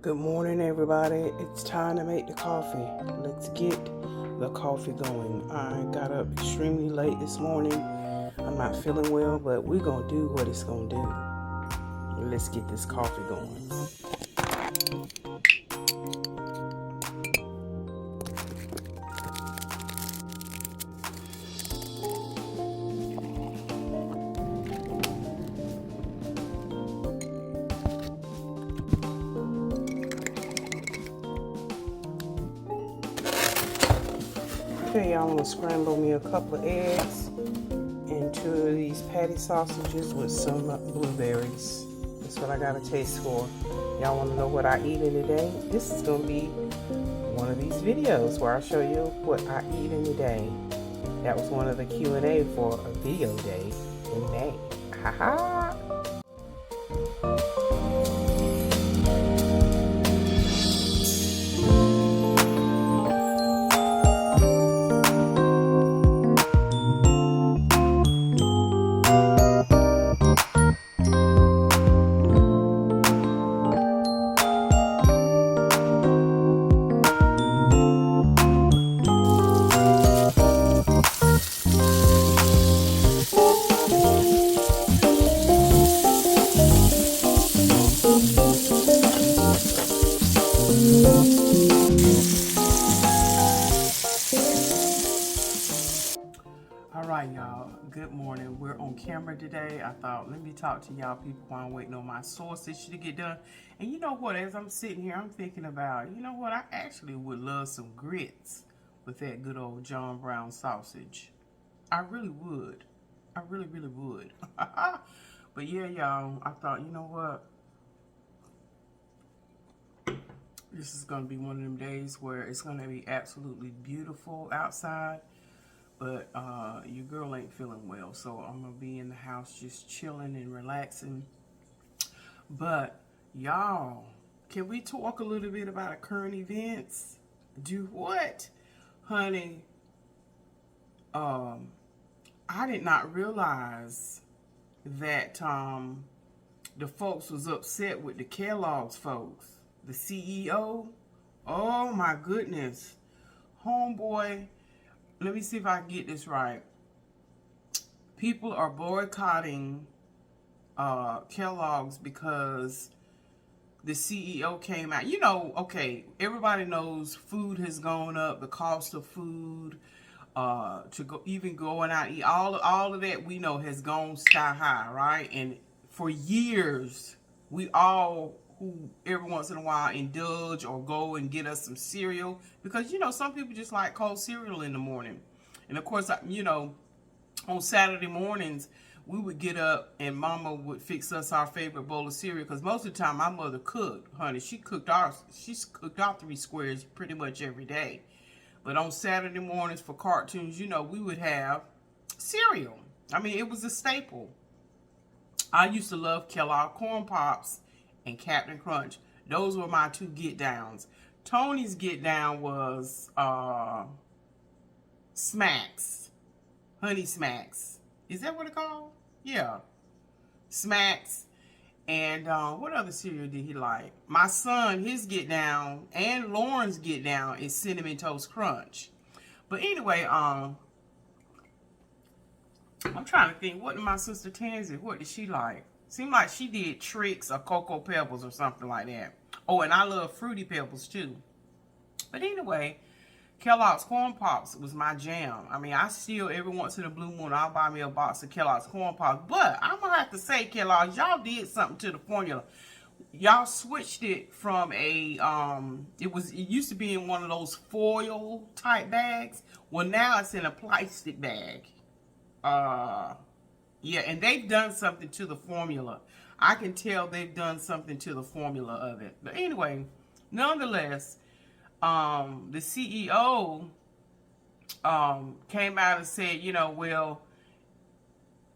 Good morning, everybody. It's time to make the coffee. Let's get the coffee going. I got up extremely late this morning. I'm not feeling well, but we're going to do what it's going to do. Let's get this coffee going. Okay, y'all, I'm going to scramble me a couple of eggs and two of these patty sausages with some blueberries. That's what I got a taste for. Y'all want to know what I eat in a day? This is going to be one of these videos where I show you what I eat in a day. That was one of the Q&A for a video day in May. Haha! All right, y'all. Good morning. We're on camera today. I thought, let me talk to y'all people while I'm waiting on my sausage to get done. And you know what? As I'm sitting here, I'm thinking about, you know what? I actually would love some grits with that good old John Brown sausage. I really would. I really, really would. But yeah, y'all, I thought, you know what? This is going to be one of them days where it's going to be absolutely beautiful outside. But your girl ain't feeling well, so I'm gonna be in the house just chilling and relaxing. But y'all, can we talk a little bit about current events? Do what, honey? I did not realize that the folks was upset with the Kellogg's folks, the CEO. Oh my goodness, homeboy. Let me see if I can get this right. People are boycotting Kellogg's because the CEO came out. You know, okay, everybody knows food has gone up, the cost of food, to go even going out eat, all of that we know has gone sky high, right? And for years, we all who every once in a while indulge or go and get us some cereal because you know some people just like cold cereal in the morning, and of course, you know, on Saturday mornings, we would get up and Mama would fix us our favorite bowl of cereal because most of the time my mother cooked, honey. She's cooked our 3 squares pretty much every day. But on Saturday mornings for cartoons, you know, we would have cereal. I mean, it was a staple. I used to love Kellogg Corn Pops and Captain Crunch. Those were my two get downs. Tony's get down was Smacks. Honey Smacks. Is that what it's called? Yeah. Smacks. And what other cereal did he like? My son, his get down, and Lauren's get down is Cinnamon Toast Crunch. But anyway, I'm trying to think, what did my sister Tansy, what did she like? Seemed like she did Tricks or Cocoa Pebbles or something like that. Oh, and I love Fruity Pebbles too. But anyway, Kellogg's Corn Pops was my jam. I mean, I still, every once in a blue moon, I'll buy me a box of Kellogg's Corn Pops. But I'm going to have to say, Kellogg's, y'all did something to the formula. Y'all switched it from a, it used to be in one of those foil type bags. Well, now it's in a plastic bag. Yeah, and they've done something to the formula. I can tell they've done something to the formula of it. But anyway, nonetheless, the CEO came out and said, you know, well,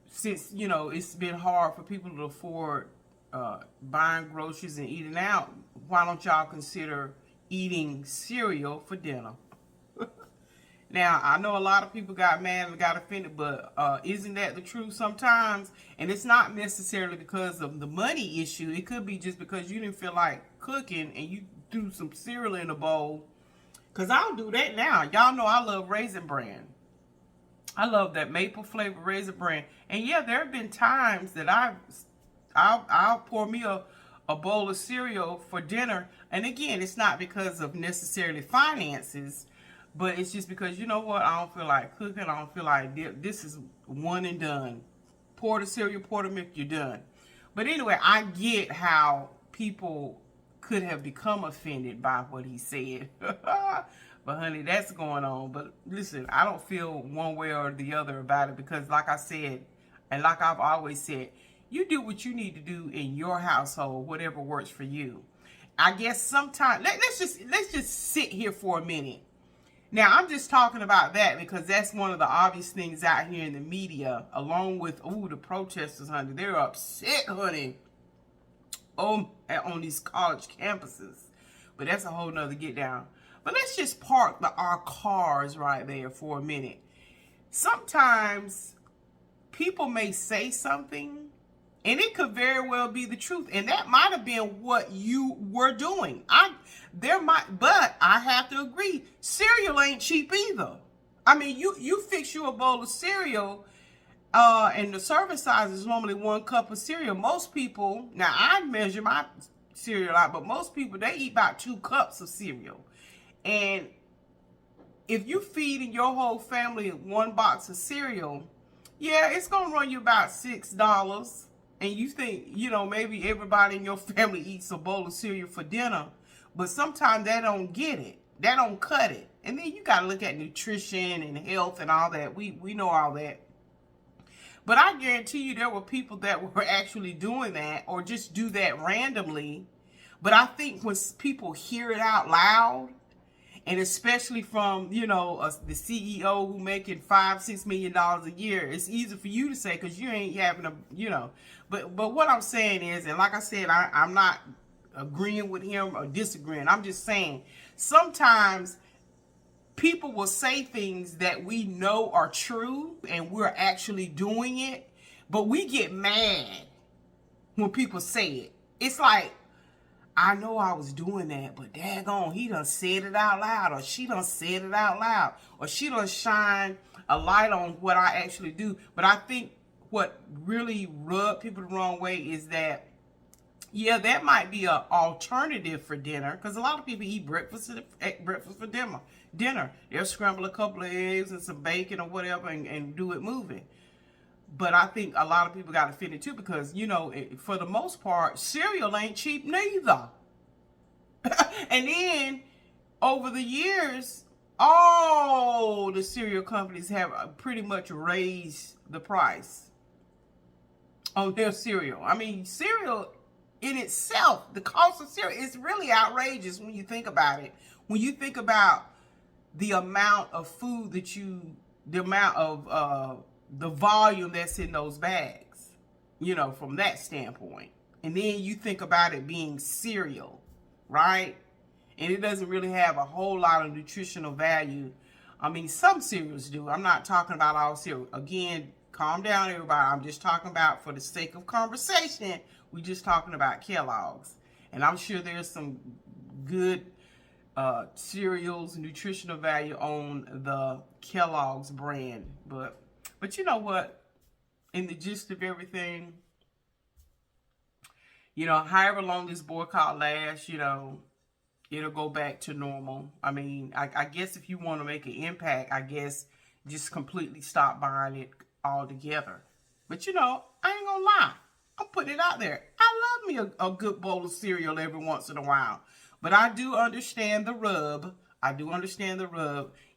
since, you know, it's been hard for people to afford buying groceries and eating out, why don't y'all consider eating cereal for dinner? Now, I know a lot of people got mad and got offended, but isn't that the truth sometimes? And it's not necessarily because of the money issue. It could be just because you didn't feel like cooking and you threw some cereal in a bowl. Because I'll do that now. Y'all know I love Raisin Bran. I love that maple flavored Raisin Bran. And yeah, there have been times that I'll pour me a bowl of cereal for dinner. And again, it's not because of necessarily finances, but it's just because, you know what, I don't feel like cooking. I don't feel like this is one and done. Pour the cereal, pour the milk, you're done. But anyway, I get how people could have become offended by what he said. But honey, that's going on. But listen, I don't feel one way or the other about it because like I said, and like I've always said, you do what you need to do in your household, whatever works for you. I guess sometimes, let's just sit here for a minute. Now, I'm just talking about that because that's one of the obvious things out here in the media, along with, the protesters, honey. They're upset, honey, on these college campuses. But that's a whole nother get down. But let's just park our cars right there for a minute. Sometimes people may say something, and it could very well be the truth. And that might have been what you were doing. But I have to agree, cereal ain't cheap either. I mean, you fix you a bowl of cereal, and the serving size is normally 1 cup of cereal. Most people, now I measure my cereal out, but most people, they eat about 2 cups of cereal. And if you feeding your whole family 1 box of cereal, yeah, it's going to run you about $6. And you think, maybe everybody in your family eats a bowl of cereal for dinner. But sometimes they don't get it. They don't cut it. And then you got to look at nutrition and health and all that. We know all that. But I guarantee you there were people that were actually doing that or just do that randomly. But I think when people hear it out loud, and especially from, the CEO who making $5-6 million a year, it's easy for you to say because you ain't having a, But what I'm saying is, and like I said, I'm not agreeing with him or disagreeing. I'm just saying sometimes people will say things that we know are true and we're actually doing it, but we get mad when people say it. It's like, I know I was doing that, but daggone, he done said it out loud, or she done said it out loud, or she done shine a light on what I actually do. But I think what really rubbed people the wrong way is that, yeah, that might be an alternative for dinner, because a lot of people eat breakfast for dinner. They'll scramble a couple of eggs and some bacon or whatever and do it moving. But I think a lot of people got offended too because, for the most part, cereal ain't cheap neither. And then over the years, all the cereal companies have pretty much raised the price on their cereal. I mean, cereal in itself, the cost of cereal is really outrageous when you think about it. When you think about the amount of food the volume that's in those bags, from that standpoint. And then you think about it being cereal, right? And it doesn't really have a whole lot of nutritional value. I mean, some cereals do. I'm not talking about all cereal. Again, calm down, everybody. I'm just talking about, for the sake of conversation, we're just talking about Kellogg's. And I'm sure there's some good cereals, nutritional value on the Kellogg's brand. But you know what? In the gist of everything, however long this boycott lasts, it'll go back to normal. I mean, I guess if you want to make an impact, I guess just completely stop buying it altogether. But I ain't gonna lie. I'm putting it out there. I love me a good bowl of cereal every once in a while. But I do understand the rub.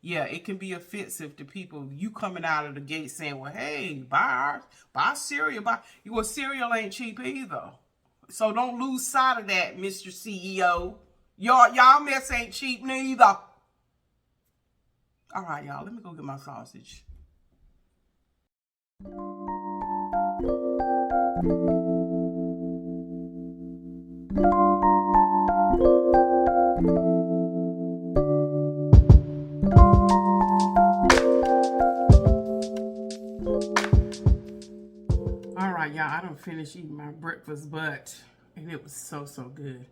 Yeah, it can be offensive to people. You coming out of the gate saying, well, hey, buy cereal. Well, cereal ain't cheap either. So don't lose sight of that, Mr. CEO. Y'all mess ain't cheap neither. All right, y'all, let me go get my sausage. finished eating my breakfast, and it was so good.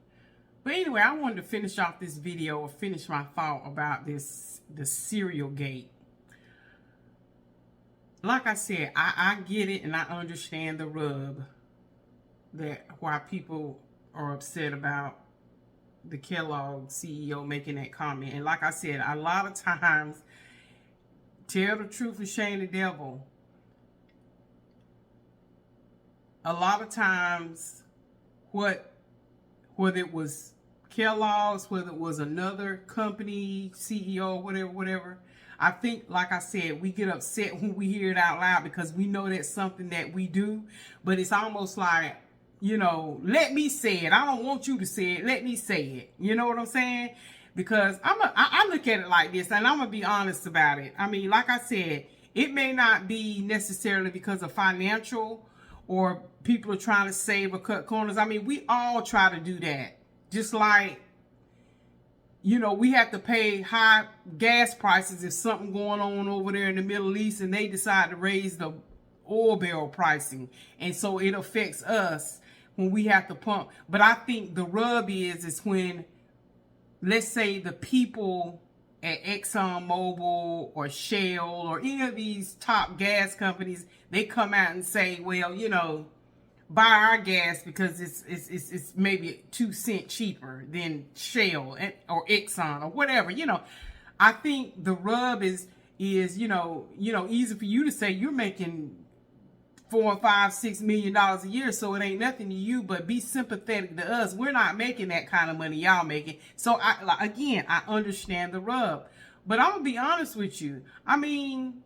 But anyway, I wanted to finish off this video, or finish my thought about the cereal gate. Like I said, I get it and I understand the rub that why people are upset about the Kellogg CEO making that comment. And like I said, a lot of times, tell the truth and shame the devil. A lot of times, whether it was Kellogg's, whether it was another company, CEO, whatever, I think, like I said, we get upset when we hear it out loud because we know that's something that we do. But it's almost like, you know, let me say it. I don't want you to say it. Let me say it. You know what I'm saying? Because I look at it like this, and I'm going to be honest about it. I mean, like I said, it may not be necessarily because of financial or people are trying to save or cut corners. I mean, we all try to do that. Just like, you know, we have to pay high gas prices if something going on over there in the Middle East and they decide to raise the oil barrel pricing. And so it affects us when we have to pump. But I think the rub is when, let's say, the people at ExxonMobil or Shell or any of these top gas companies, they come out and say, well, you know, buy our gas because it's maybe 2 cents cheaper than Shell or Exxon or whatever. You know, I think the rub is you know easy for you to say you're making $4, $5, $6 million a year, so it ain't nothing to you. But be sympathetic to us. We're not making that kind of money y'all making. So I understand the rub, but I'm gonna be honest with you. I mean,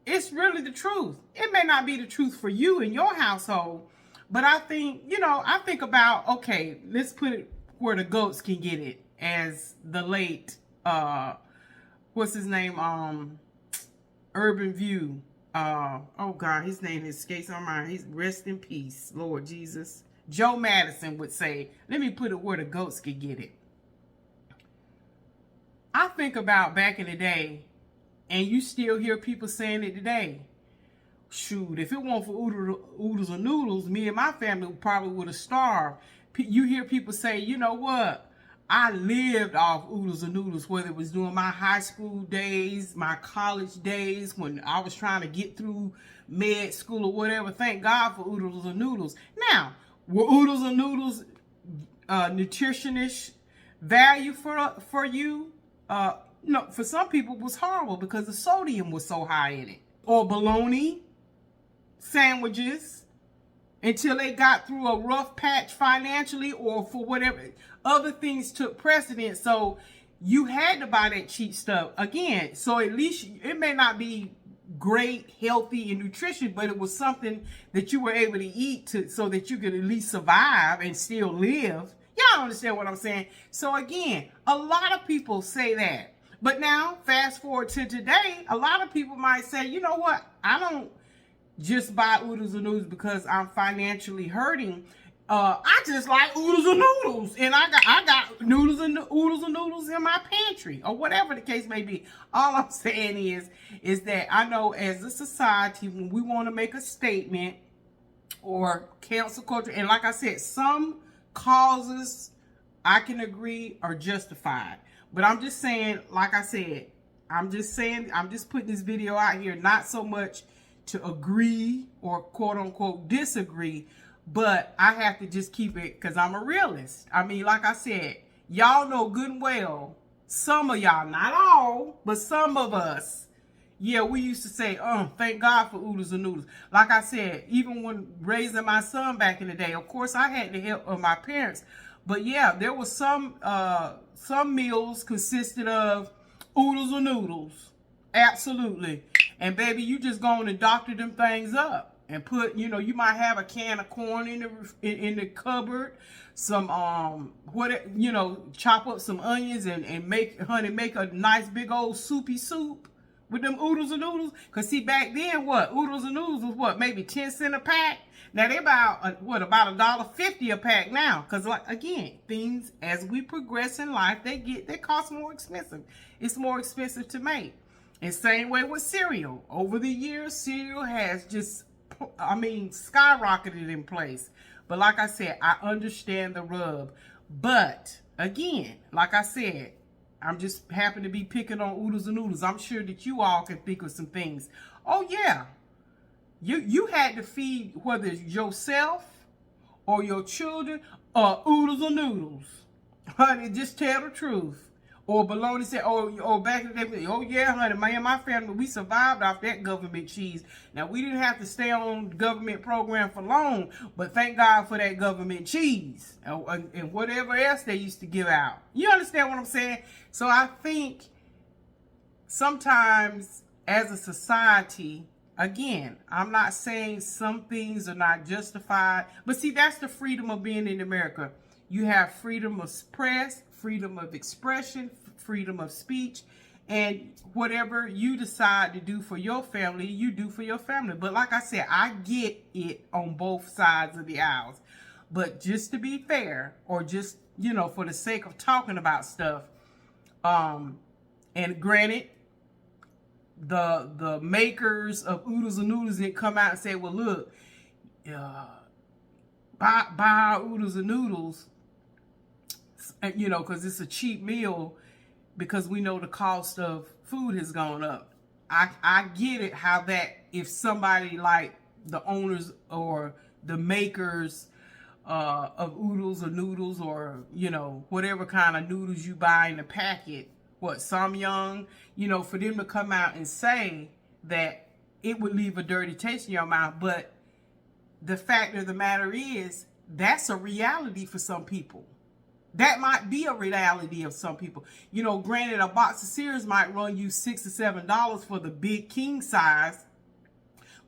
it's really the truth. It may not be the truth for you in your household, but I think, you know, I think about, okay, let's put it where the goats can get it, as the late, what's his name, Urban View, oh God, his name escapes my mind. He's rest in peace, Lord Jesus. Joe Madison would say, let me put it where the goats can get it. I think about back in the day, and you still hear people saying it today. Shoot, if it weren't for oodles and noodles, me and my family probably would have starved. You hear people say, you know what? I lived off oodles and noodles, whether it was during my high school days, my college days, when I was trying to get through med school or whatever. Thank God for oodles and noodles. Now, were oodles and noodles nutritionist value for you? No, for some people it was horrible because the sodium was so high in it. Or bologna sandwiches, until they got through a rough patch financially, or for whatever other things took precedence. So you had to buy that cheap stuff again. So at least it may not be great, healthy, and nutrition, but it was something that you were able to eat so that you could at least survive and still live. Y'all understand what I'm saying? So again, a lot of people say that. But now, fast forward to today, a lot of people might say, you know what? I don't just buy oodles and noodles because I'm financially hurting. I just like oodles and noodles, and I got oodles and noodles in my pantry, or whatever the case may be. All I'm saying is that I know as a society, when we want to make a statement or cancel culture, and like I said, some causes I can agree are justified. But I'm just saying, like I said, I'm just putting this video out here, not so much to agree or quote unquote disagree, but I have to just keep it because I'm a realist. I mean, like I said, y'all know good and well, some of y'all, not all, but some of us, yeah, we used to say, thank God for oodles and noodles. Like I said, even when raising my son back in the day, of course I had the help of my parents. But yeah, there was some meals consisted of oodles and noodles. Absolutely. And baby, you just go on and doctor them things up and put, you know, you might have a can of corn in the cupboard, some chop up some onions and make a nice big old soupy soup with them oodles and noodles. Cause see, back then, oodles and noodles was what, maybe 10 cents a pack. Now they about $1.50 a pack now. Cause like again, things as we progress in life, they cost more expensive. It's more expensive to make. And same way with cereal. Over the years, cereal has just skyrocketed in place. But like I said, I understand the rub. But again, like I said, I'm just happen to be picking on oodles and noodles. I'm sure that you all can think of some things. Oh yeah, you had to feed whether it's yourself or your children or oodles or noodles. Honey, just tell the truth. Or baloney said, oh, back in the day, oh yeah, honey, me and my family, we survived off that government cheese. Now, we didn't have to stay on the government program for long, but thank God for that government cheese and whatever else they used to give out. You understand what I'm saying? So I think sometimes as a society, again, I'm not saying some things are not justified, but see, that's the freedom of being in America. You have freedom of press, freedom of expression, freedom of speech, and whatever you decide to do for your family, you do for your family. But like I said, I get it on both sides of the aisles. But just to be fair, or just, for the sake of talking about stuff, and granted, the makers of oodles and noodles didn't come out and say, well, look, buy our oodles and noodles, because it's a cheap meal, because we know the cost of food has gone up. I get it how that if somebody like the owners or the makers of oodles or noodles, or whatever kind of noodles you buy in the packet, Samyang, for them to come out and say that it would leave a dirty taste in your mouth. But the fact of the matter is, that's a reality for some people. That might be a reality of some people. Granted, a box of cereals might run you $6 or $7 for the big king size.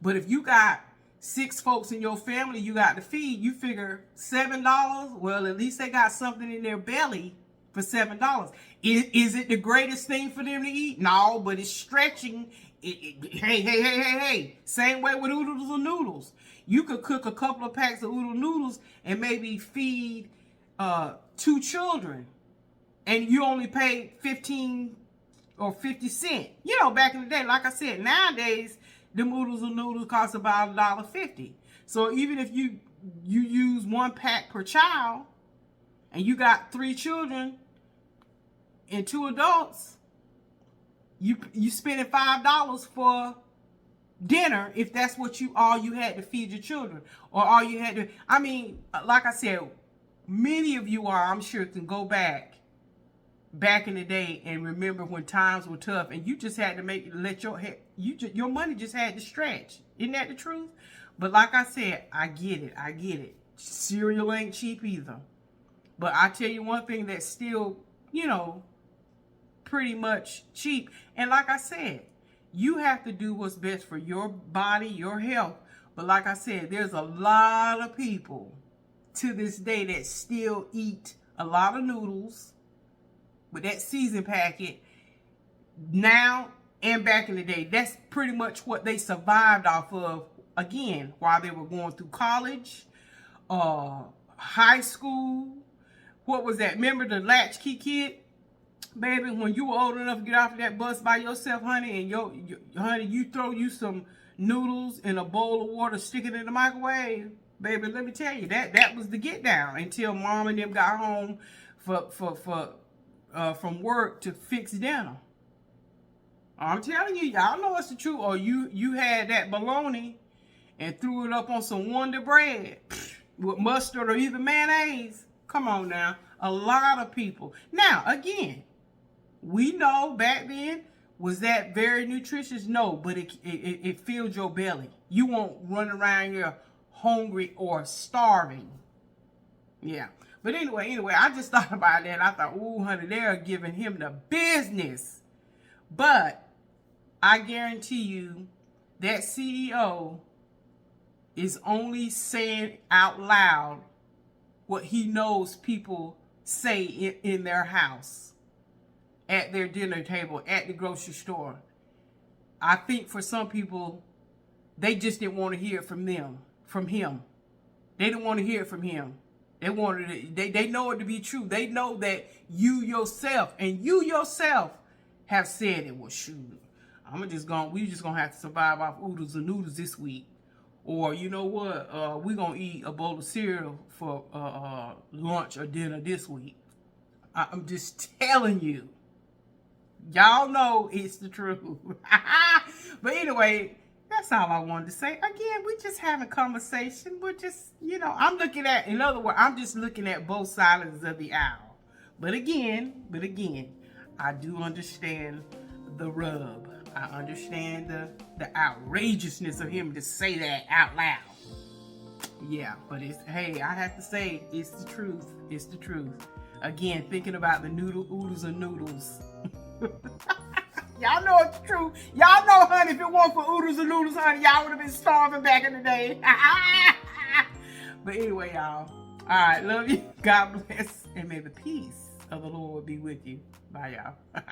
But if you got 6 folks in your family you got to feed, you figure $7, well, at least they got something in their belly for $7. Is it the greatest thing for them to eat? No, but it's stretching. Hey. Same way with oodles or noodles. You could cook a couple of packs of oodle noodles and maybe feed 2 children, and you only paid 15 or 50 cents. Back in the day, like I said, nowadays the oodles or noodles cost about $1.50. So even if you use 1 pack per child, and you got 3 children and 2 adults, you spending $5 for dinner, if that's what all you had to feed your children, or all you had to. Like I said, many of you I'm sure, can go back in the day and remember when times were tough, and you just had to your money just had to stretch. Isn't that the truth? But like I said, I get it. Cereal ain't cheap either. But I tell you one thing that's still, pretty much cheap. And like I said, you have to do what's best for your body, your health. But like I said, there's a lot of people to this day that still eat a lot of noodles with that season packet now and back in the day. That's pretty much what they survived off of, again, while they were going through college, high school. What was that? Remember the latchkey kid? Baby, when you were old enough to get off of that bus by yourself, honey, and honey, you throw you some noodles in a bowl of water, stick it in the microwave. Baby, let me tell you, that was the get down until mom and them got home from work to fix dinner. I'm telling you, y'all know it's the truth. Or you had that bologna and threw it up on some Wonder Bread with mustard or even mayonnaise. Come on now. A lot of people. Now, again, we know back then, was that very nutritious? No, but it filled your belly. You won't run around here hungry or starving. Yeah. But anyway, I just thought about that. I thought, ooh, honey, they're giving him the business. But I guarantee you that CEO is only saying out loud what he knows people say in their house, at their dinner table, at the grocery store. I think for some people, they just didn't want to hear it from him. They didn't want to hear it from him. They wanted it. They know it to be true. They know that you yourself have said it. Well, shoot, we just gonna have to survive off oodles and noodles this week, Or you know what? We're gonna eat a bowl of cereal for lunch or dinner this week. I'm just telling you. Y'all know it's the truth. But anyway, that's all I wanted to say. Again, we're just having conversation. We're just, I'm looking at, in other words, I'm just looking at both sides of the aisle. But again, I do understand the rub. I understand the outrageousness of him to say that out loud. Yeah, but hey, I have to say, it's the truth. It's the truth. Again, thinking about the oodles and noodles. Y'all know it's true. Y'all know, honey, if it weren't for oodles and noodles, honey, y'all would have been starving back in the day. But anyway, y'all. All right, love you. God bless. And may the peace of the Lord be with you. Bye, y'all.